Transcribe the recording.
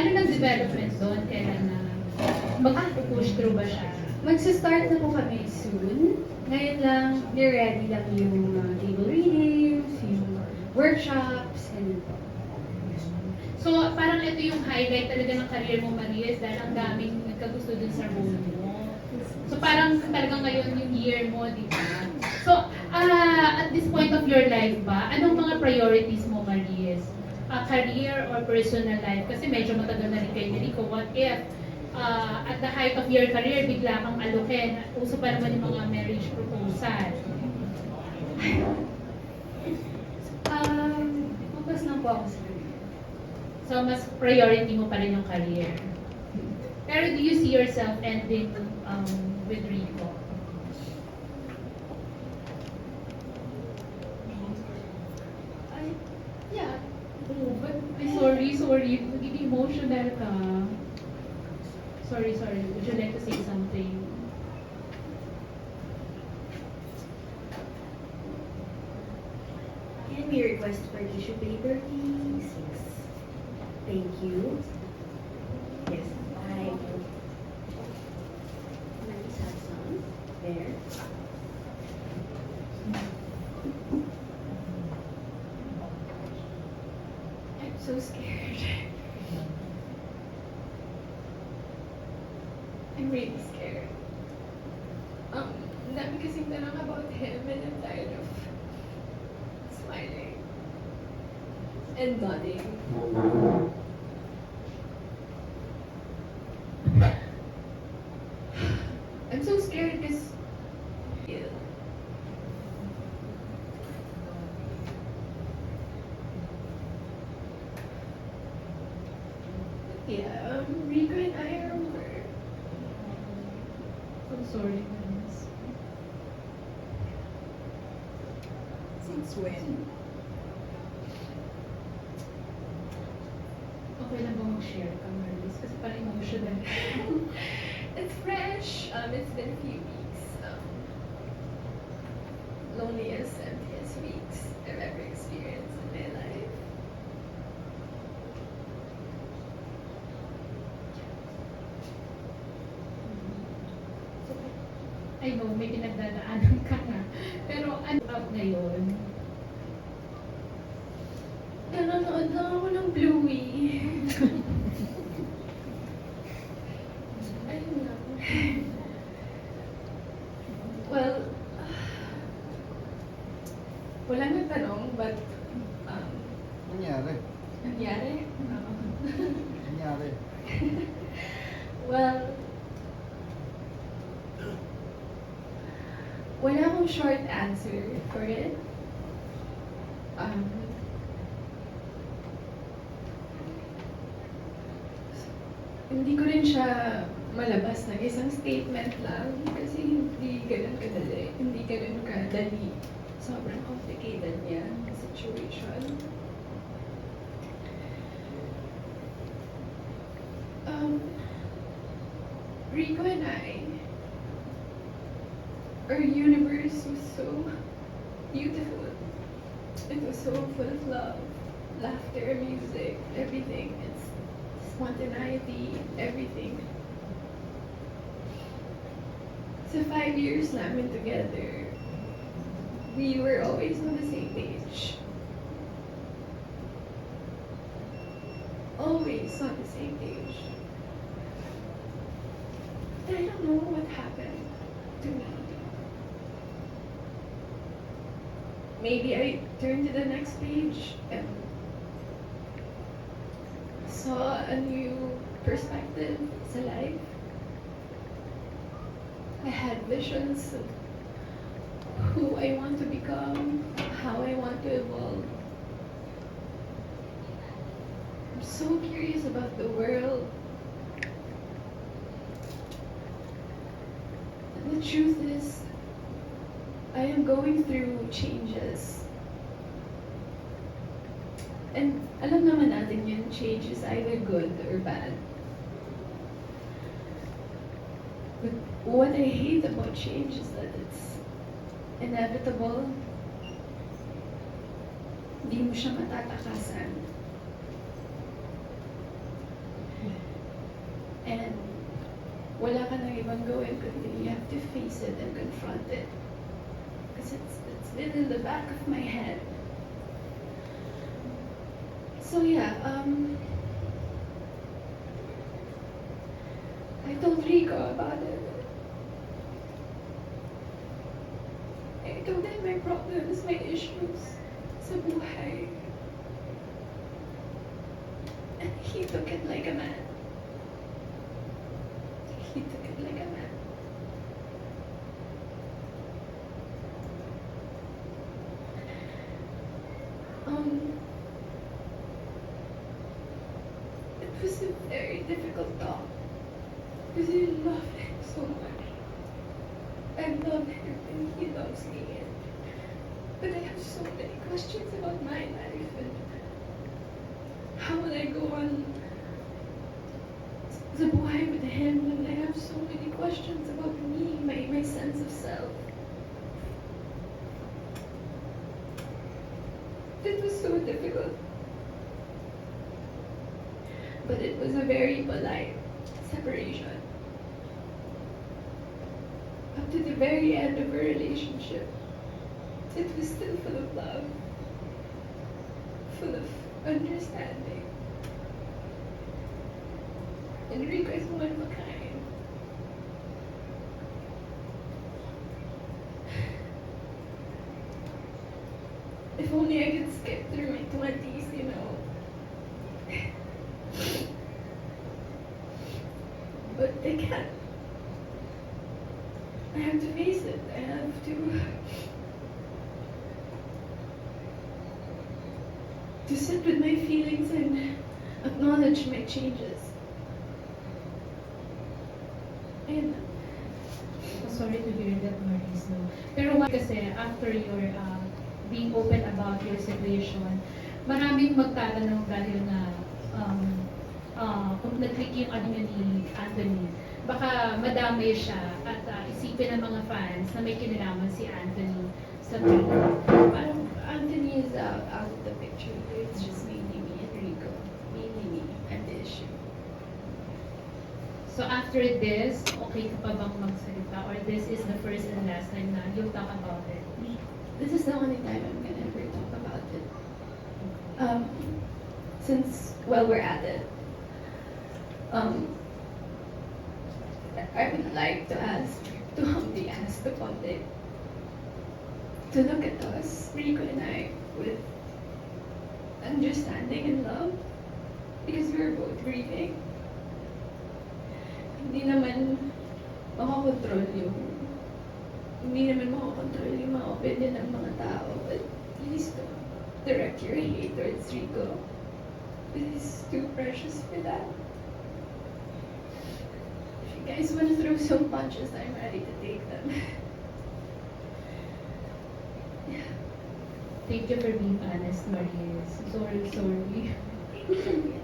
Ano nang development doon? Kailan na mag-push through ba siya? Magsa-start na po kami soon. Ngayon lang, ready lang yung table readings, yung workshops, and po. So, parang ito yung highlight talaga ng career mo, Marias, dahil ang daming nagkagusto dun sa role mo. So, parang talagang ngayon yung year mo, di ba? So, at this point of your life ba, anong mga priorities mo, Marias? Career or personal life? Kasi medyo matagal na rin kayo ni Rico. What if, at the height of your career, bigla kang alukin? Uso pa naman yung mga marriage proposal. Focus lang po ako sa career. So, mas priority mo pa rin yung career. Pero do you see yourself ending with Rico? Yeah. Oh, but, sorry. Naging emotional ka. Sorry. Would you like to say something? Can we request for tissue paper, please? Thank you. Yes, I will. Let's have some. There. I'm so scared. I'm really scared. Ang dami kasing tanong about him and I'm tired of smiling and nodding. I'm so scared because yeah, Rico and I are over. I'm sorry, Marias. Since when? Okay lang ba mag-share ka, Marias? Kasi parang emotional. It's fresh. It's been a few weeks. Loneliest, emptiest weeks I've ever experienced in my life. I know, may pinagdadaanan ka na. Pero ano out ngayon? Nanonood lang ako ng Bluey. Ayun lang. Well, wala nang tanong, but Nangyari. nangyari. Nangyari. Well, wala akong short answer for it. Hindi ko rin siya malabas ng isang statement lang kasi hindi ganun kadali. Hindi ganun kadali. Sobrang complicated niya ang situation. Rico and I, our universe was so beautiful. It was so full of love, laughter, music, everything. It's spontaneity, everything. Sa 5 years namin together, we were always on the same page. Always on the same page. And I don't know what happened to me. Maybe I turned to the next page and saw a new perspective sa life. I had visions of who I want to become, how I want to evolve. I'm so curious about the world. The truth is, I am going through changes. And alam naman natin yun, change is either good or bad. But what I hate about change is that it's inevitable. Hindi mo siya matatakasan. And wala ka nang ibang gawin kundi you have to face it and confront it. Because it's been in the back of my head. So yeah, I told Rico about it. I told him my problems, my issues sa buhay. And he took it like a man. He took it like a man. It was a very difficult talk because I love him so much. I love him and he loves me. But I have so many questions about my life and how will I go on sa buhay with him when I have so many questions about me, my sense of self. It was so difficult. But it was a very polite separation. Up to the very end of our relationship, it was still full of love, full of understanding. Enrico is one of a kind. If only I could skip through my 20s, you know. But I can't. I have to face it. I have to sit with my feelings and acknowledge my changes. And Sorry to hear that, Maris. No? Pero kasi after your being open about your situation, maraming magtatanong dahil na kung nag-click yung ano niya ni Anthony, baka madamay siya at isipin ng mga fans na may kinalaman si Anthony sa film. parang Anthony is out of the picture. It's just mainly me and Rico. Mainly me and the issue. So after this, okay ka pa bang magsalita? Or this is the first and last time na you'll talk about it? This is the only time I'm gonna ever talk about it. Since, well, we're at it. I would like to humbly ask the public to look at us, Rico and I, with understanding and love, because we're both grieving. Hindi naman makakontrol yung mga opinion ng mga tao, but please don't direct your hate towards Rico. He's too precious for that. If you guys want to throw some punches, I'm ready to take them. Yeah. Thank you for being honest, Maris. Sorry. Thank you.